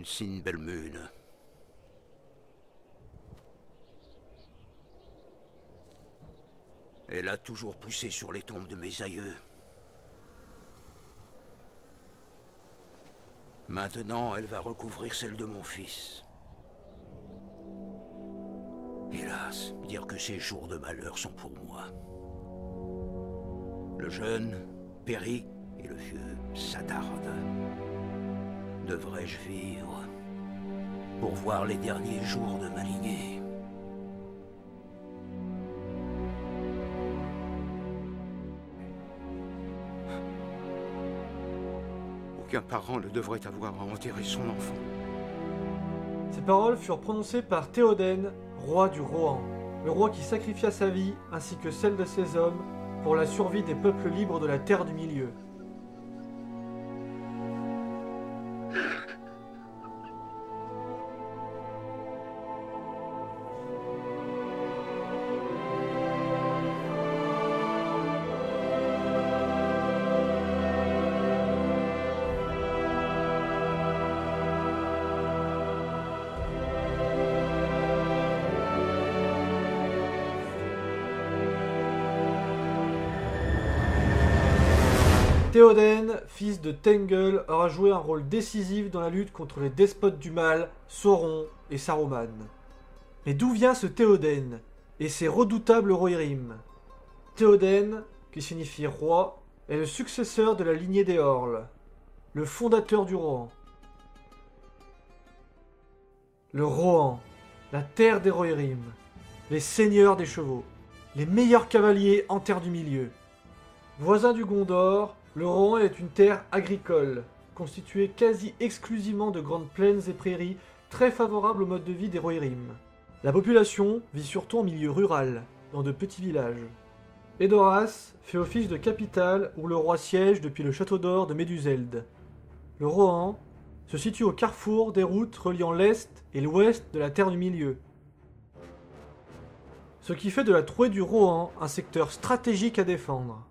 Sinbelmune. Elle a toujours poussé sur les tombes de mes aïeux. Maintenant, elle va recouvrir celle de mon fils. Hélas, dire que ces jours de malheur sont pour moi. Le jeune périt et le vieux s'attarde. Devrais-je vivre pour voir les derniers jours de ma lignée? Aucun parent ne devrait avoir à enterrer son enfant. Ces paroles furent prononcées par Théoden, roi du Rohan, le roi qui sacrifia sa vie ainsi que celle de ses hommes pour la survie des peuples libres de la Terre du Milieu. Théoden, fils de Tengel, aura joué un rôle décisif dans la lutte contre les despotes du mal, Sauron et Saruman. Mais d'où vient ce Théoden et ses redoutables Rohirrim? Théoden, qui signifie roi, est le successeur de la lignée des Orls, le fondateur du Rohan. Le Rohan, la terre des Rohirrim, les seigneurs des chevaux, les meilleurs cavaliers en terre du milieu. Voisin du Gondor, le Rohan est une terre agricole, constituée quasi exclusivement de grandes plaines et prairies très favorables au mode de vie des Rohirrim. La population vit surtout en milieu rural, dans de petits villages. Edoras fait office de capitale où le roi siège depuis le château d'or de Méduseld. Le Rohan se situe au carrefour des routes reliant l'est et l'ouest de la Terre du Milieu. Ce qui fait de la trouée du Rohan un secteur stratégique à défendre.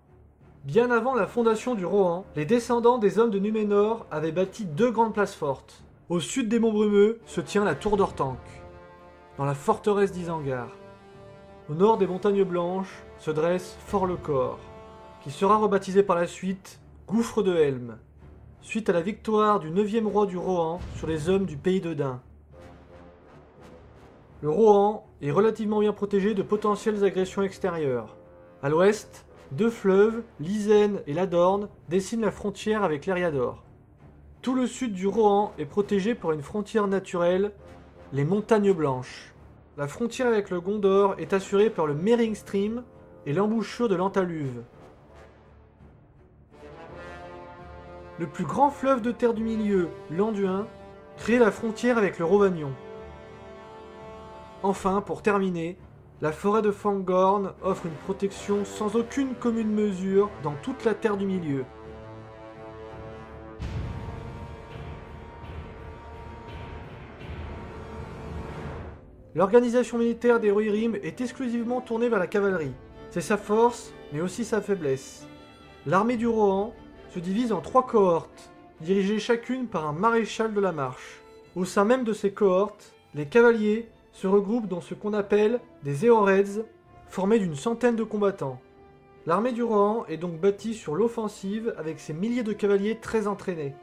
Bien avant la fondation du Rohan, les descendants des hommes de Núménor avaient bâti deux grandes places fortes. Au sud des monts Brumeux se tient la tour d'Orthanc, dans la forteresse d'Isengard. Au nord des montagnes blanches se dresse Fort-le-Corps, qui sera rebaptisé par la suite Gouffre de Helm, suite à la victoire du 9e roi du Rohan sur les hommes du pays de Dain. Le Rohan est relativement bien protégé de potentielles agressions extérieures. À l'ouest, deux fleuves, l'Isen et l'Adorn, dessinent la frontière avec l'Eriador. Tout le sud du Rohan est protégé par une frontière naturelle, les Montagnes Blanches. La frontière avec le Gondor est assurée par le Mering Stream et l'embouchure de l'Antaluve. Le plus grand fleuve de terre du milieu, l'Anduin, crée la frontière avec le Rhovanion. Enfin, pour terminer, la forêt de Fangorn offre une protection sans aucune commune mesure dans toute la Terre du Milieu. L'organisation militaire des Rohirrim est exclusivement tournée vers la cavalerie. C'est sa force, mais aussi sa faiblesse. L'armée du Rohan se divise en 3 cohortes, dirigées chacune par un maréchal de la marche. Au sein même de ces cohortes, les cavaliers se regroupent dans ce qu'on appelle des Eoreds, formés d'une centaine de combattants. L'armée du Rohan est donc bâtie sur l'offensive avec ses milliers de cavaliers très entraînés.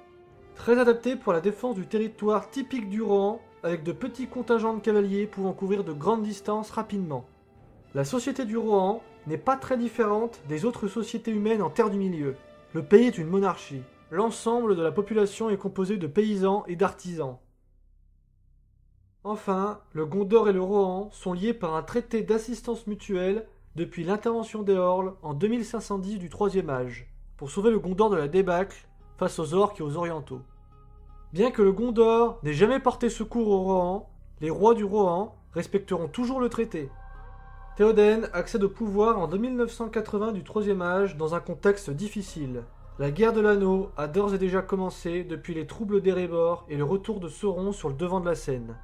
Très adaptés pour la défense du territoire typique du Rohan, avec de petits contingents de cavaliers pouvant couvrir de grandes distances rapidement. La société du Rohan n'est pas très différente des autres sociétés humaines en Terre du Milieu. Le pays est une monarchie. L'ensemble de la population est composé de paysans et d'artisans. Enfin, le Gondor et le Rohan sont liés par un traité d'assistance mutuelle depuis l'intervention des Orls en 2510 du Troisième Âge, pour sauver le Gondor de la débâcle face aux Orques et aux Orientaux. Bien que le Gondor n'ait jamais porté secours au Rohan, les rois du Rohan respecteront toujours le traité. Théoden accède au pouvoir en 2980 du Troisième Âge dans un contexte difficile. La guerre de l'Anneau a d'ores et déjà commencé depuis les troubles d'Erebor et le retour de Sauron sur le devant de la scène.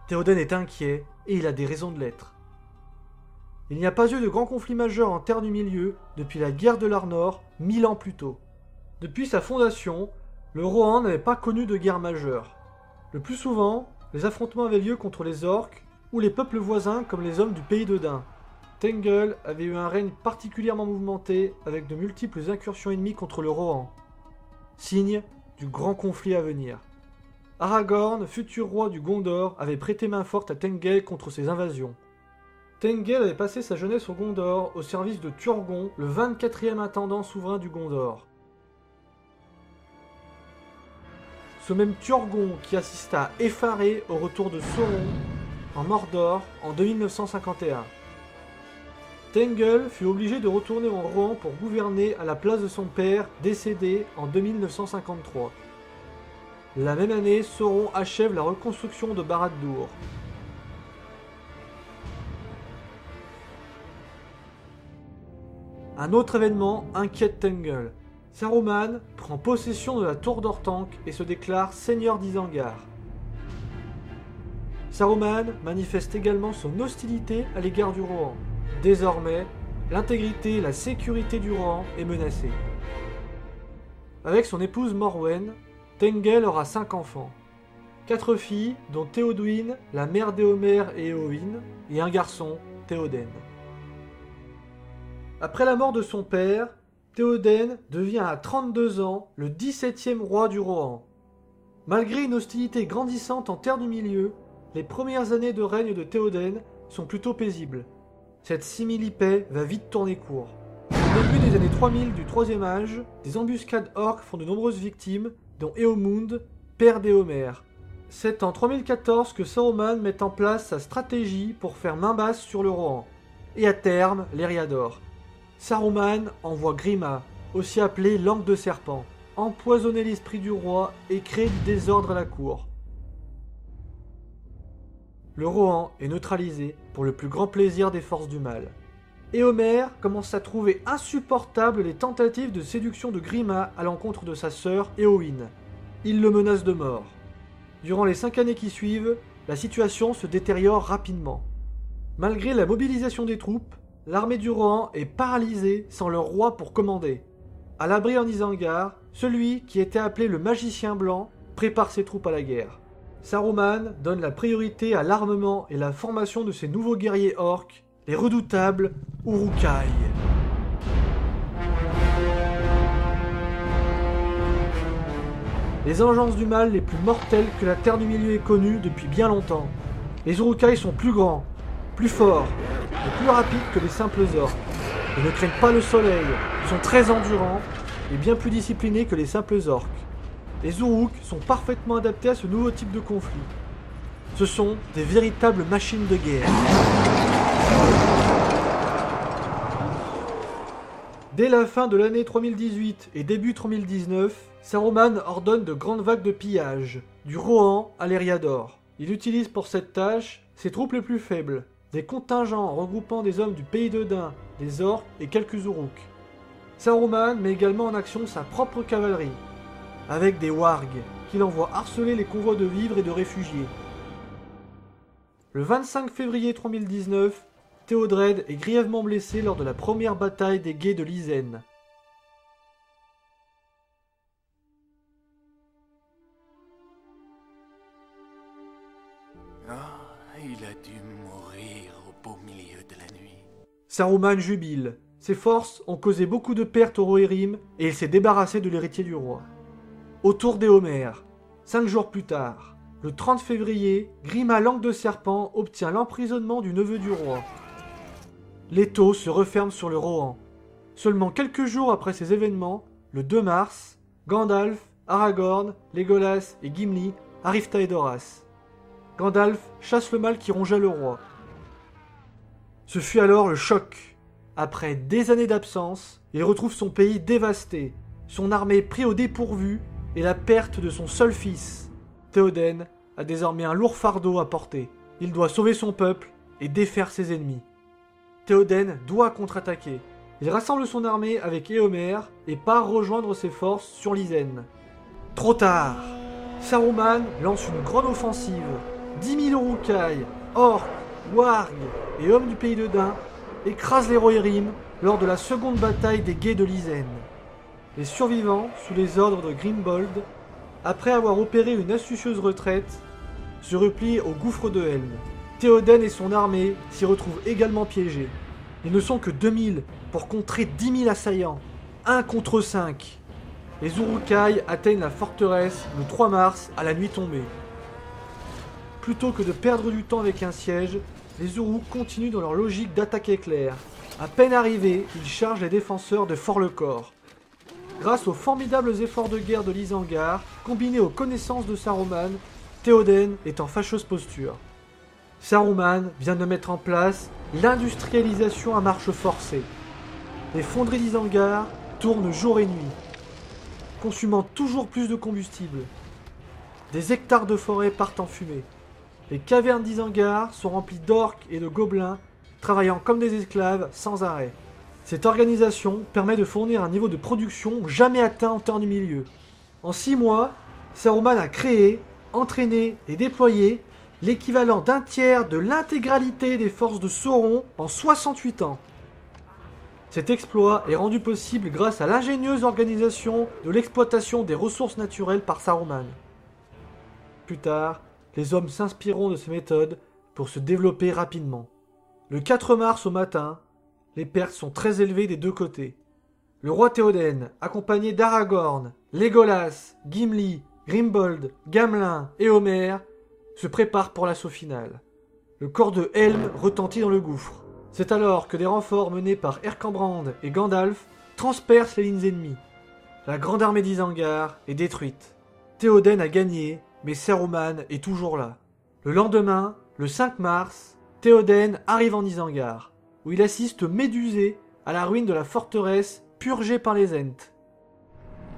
Théoden est inquiet, et il a des raisons de l'être. Il n'y a pas eu de grand conflit majeur en Terre du Milieu depuis la guerre de l'Arnor, 1000 ans plus tôt. Depuis sa fondation, le Rohan n'avait pas connu de guerre majeure. Le plus souvent, les affrontements avaient lieu contre les orques ou les peuples voisins comme les hommes du pays de Dain. Tengel avait eu un règne particulièrement mouvementé avec de multiples incursions ennemies contre le Rohan. Signe du grand conflit à venir. Aragorn, futur roi du Gondor, avait prêté main forte à Tengel contre ses invasions. Tengel avait passé sa jeunesse au Gondor au service de Turgon, le 24e intendant souverain du Gondor. Ce même Turgon qui assista effaré au retour de Sauron en Mordor en 2951. Tengel fut obligé de retourner en Rohan pour gouverner à la place de son père, décédé en 2953. La même année, Sauron achève la reconstruction de Barad-dûr. Un autre événement inquiète Tengel. Saruman prend possession de la tour d'Orthanc et se déclare seigneur d'Isengard. Saruman manifeste également son hostilité à l'égard du Rohan. Désormais, l'intégrité et la sécurité du Rohan est menacée. Avec son épouse Morwen, Tengel aura 5 enfants. 4 filles, dont Théoduin, la mère d'Éomer et Éowyn, et un garçon, Théoden. Après la mort de son père, Théoden devient à 32 ans le 17e roi du Rohan. Malgré une hostilité grandissante en Terre du Milieu, les premières années de règne de Théoden sont plutôt paisibles. Cette simili-paix va vite tourner court. Au début des années 3000 du Troisième Âge, des embuscades orques font de nombreuses victimes, dont Éomund, père d'Éomer. C'est en 3014 que Saruman met en place sa stratégie pour faire main basse sur le Rohan, et à terme l'Eriador. Saruman envoie Grima, aussi appelé Langue de Serpent, empoisonner l'esprit du roi et créer du désordre à la cour. Le Rohan est neutralisé pour le plus grand plaisir des forces du mal. Éomer commence à trouver insupportables les tentatives de séduction de Grima à l'encontre de sa sœur Éowyn. Il le menace de mort. Durant les 5 années qui suivent, la situation se détériore rapidement. Malgré la mobilisation des troupes, l'armée du Rohan est paralysée sans leur roi pour commander. À l'abri en Isengard, celui qui était appelé le magicien blanc prépare ses troupes à la guerre. Saruman donne la priorité à l'armement et la formation de ses nouveaux guerriers orques, les redoutables Uruk-hai. Les engences du mal les plus mortelles que la Terre du Milieu ait connues depuis bien longtemps. Les Uruk-hai sont plus grands, plus forts et plus rapides que les simples orques. Ils ne craignent pas le soleil, ils sont très endurants et bien plus disciplinés que les simples orques. Les Uruk sont parfaitement adaptés à ce nouveau type de conflit. Ce sont des véritables machines de guerre. Dès la fin de l'année 3018 et début 3019, Saruman ordonne de grandes vagues de pillage, du Rohan à l'Eriador. Il utilise pour cette tâche ses troupes les plus faibles, des contingents regroupant des hommes du pays de Dain, des orques et quelques Uruk. Saruman met également en action sa propre cavalerie, avec des wargs, qu'il envoie harceler les convois de vivres et de réfugiés. Le 25 février 3019, Théodred est grièvement blessé lors de la première bataille des gués de Lysen. Il a dû mourir au beau milieu de la nuit. Saruman jubile. Ses forces ont causé beaucoup de pertes au Rohirrim et il s'est débarrassé de l'héritier du roi. Autour d'Éomer, 5 jours plus tard, le 30 février, Grima Langue de Serpent obtient l'emprisonnement du neveu du roi. L'étau se referme sur le Rohan. Seulement quelques jours après ces événements, le 2 mars, Gandalf, Aragorn, Legolas et Gimli arrivent à Edoras. Gandalf chasse le mal qui rongeait le roi. Ce fut alors le choc. Après des années d'absence, il retrouve son pays dévasté, son armée prise au dépourvu et la perte de son seul fils. Théoden a désormais un lourd fardeau à porter. Il doit sauver son peuple et défaire ses ennemis. Théoden doit contre-attaquer. Il rassemble son armée avec Éomer et part rejoindre ses forces sur Lysen. Trop tard. Saruman lance une grande offensive. 10 000 Uruk-hai, orques, wargs et hommes du pays de Dain écrasent les Rohirrim lors de la seconde bataille des gués de Lysen. Les survivants, sous les ordres de Grimbold, après avoir opéré une astucieuse retraite, se replient au gouffre de Helm. Théoden et son armée s'y retrouvent également piégés. Ils ne sont que 2000 pour contrer 10 000 assaillants. 1 contre 5. Les Uruk-hai atteignent la forteresse le 3 mars à la nuit tombée. Plutôt que de perdre du temps avec un siège, les Uruk continuent dans leur logique d'attaque éclair. À peine arrivés, ils chargent les défenseurs de Fort-le-Corps. Grâce aux formidables efforts de guerre de l'Isengard, combinés aux connaissances de Saruman, Théoden est en fâcheuse posture. Saruman vient de mettre en place l'industrialisation à marche forcée. Les fonderies d'Isengard tournent jour et nuit, consumant toujours plus de combustible. Des hectares de forêt partent en fumée. Les cavernes d'Isengard sont remplies d'orques et de gobelins, travaillant comme des esclaves sans arrêt. Cette organisation permet de fournir un niveau de production jamais atteint en temps du milieu. En 6 mois, Saruman a créé, entraîné et déployé l'équivalent d'un tiers de l'intégralité des forces de Sauron en 68 ans. Cet exploit est rendu possible grâce à l'ingénieuse organisation de l'exploitation des ressources naturelles par Saruman. Plus tard, les hommes s'inspireront de ces méthodes pour se développer rapidement. Le 4 mars au matin, les pertes sont très élevées des deux côtés. Le roi Théoden, accompagné d'Aragorn, Legolas, Gimli, Grimbold, Gamelin et Homer, se prépare pour l'assaut final. Le corps de Helm retentit dans le gouffre. C'est alors que des renforts menés par Erkenbrand et Gandalf transpercent les lignes ennemies. La grande armée d'Isengard est détruite. Théoden a gagné, mais Saruman est toujours là. Le lendemain, le 5 mars, Théoden arrive en Isengard, où il assiste médusé à la ruine de la forteresse purgée par les Ents.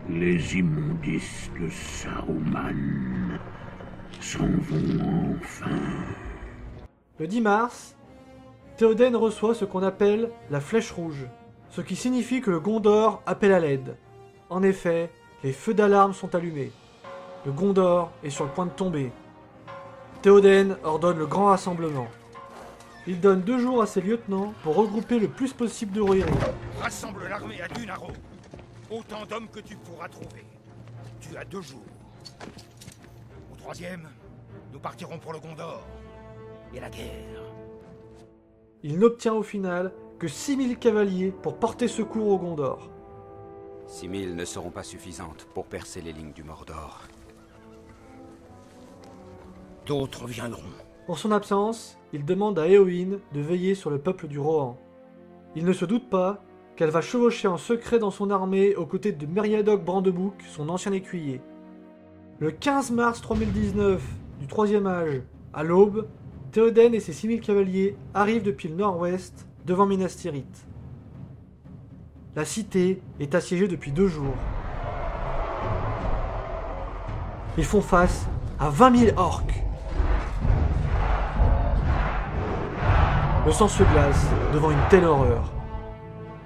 Les immondices de Saruman s'en vont enfin. Le 10 mars, Théoden reçoit ce qu'on appelle la Flèche Rouge, ce qui signifie que le Gondor appelle à l'aide. En effet, les feux d'alarme sont allumés. Le Gondor est sur le point de tomber. Théoden ordonne le grand rassemblement. Il donne 2 jours à ses lieutenants pour regrouper le plus possible de Rohirrim. Rassemble l'armée à Dunaro. Autant d'hommes que tu pourras trouver. Tu as 2 jours. Au 3e, nous partirons pour le Gondor. Et la guerre. Il n'obtient au final que 6000 cavaliers pour porter secours au Gondor. 6000 ne seront pas suffisantes pour percer les lignes du Mordor. D'autres viendront. Pour son absence, il demande à Éowyn de veiller sur le peuple du Rohan. Il ne se doute pas qu'elle va chevaucher en secret dans son armée aux côtés de Meriadoc Brandebook, son ancien écuyer. Le 15 mars 3019 du Troisième Âge, à l'aube, Théoden et ses 6000 cavaliers arrivent depuis le nord-ouest, devant Minas Tirith. La cité est assiégée depuis 2 jours. Ils font face à 20 000 orques. Le sang se glace devant une telle horreur.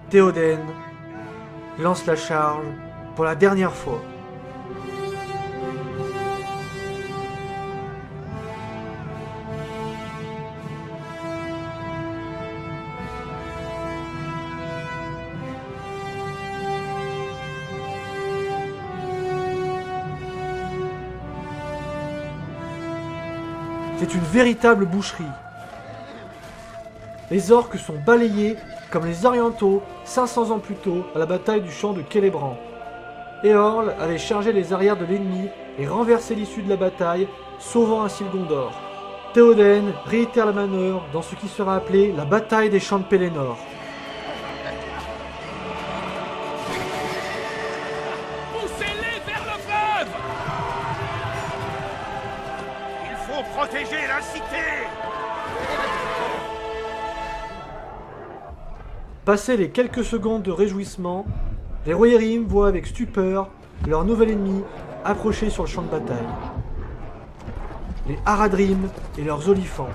Théoden lance la charge pour la dernière fois. C'est une véritable boucherie. Les orques sont balayés comme les orientaux 500 ans plus tôt à la bataille du champ de Celebrian. Eorl avait chargé les arrières de l'ennemi et renversé l'issue de la bataille, sauvant ainsi le Gondor. Théoden réitère la manœuvre dans ce qui sera appelé la bataille des champs de Pelennor. Poussez-les vers le fleuve! Il faut protéger la cité! Passé les quelques secondes de réjouissement, les Rohirrim voient avec stupeur leur nouvel ennemi approcher sur le champ de bataille. Les Haradrim et leurs olifants.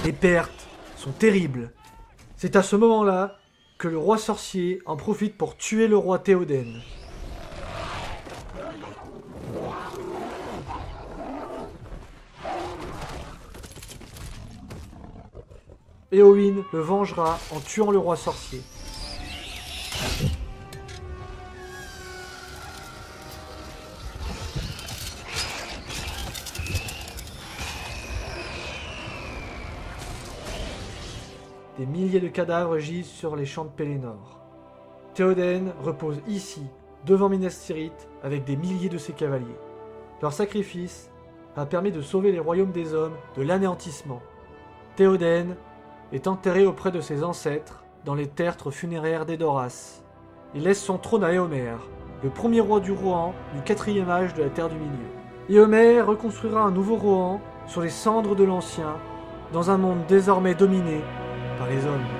Les pertes sont terribles. C'est à ce moment-là que le roi sorcier en profite pour tuer le roi Théoden. Éowyn le vengera en tuant le roi sorcier. Des milliers de cadavres gisent sur les champs de Pelennor. Théoden repose ici, devant Minas Tirith, avec des milliers de ses cavaliers. Leur sacrifice a permis de sauver les royaumes des hommes de l'anéantissement. Théoden est enterré auprès de ses ancêtres dans les tertres funéraires d'Edoras. Il laisse son trône à Éomer, le premier roi du Rohan du 4e âge de la Terre du Milieu. Éomer reconstruira un nouveau Rohan sur les cendres de l'ancien, dans un monde désormais dominé par les hommes.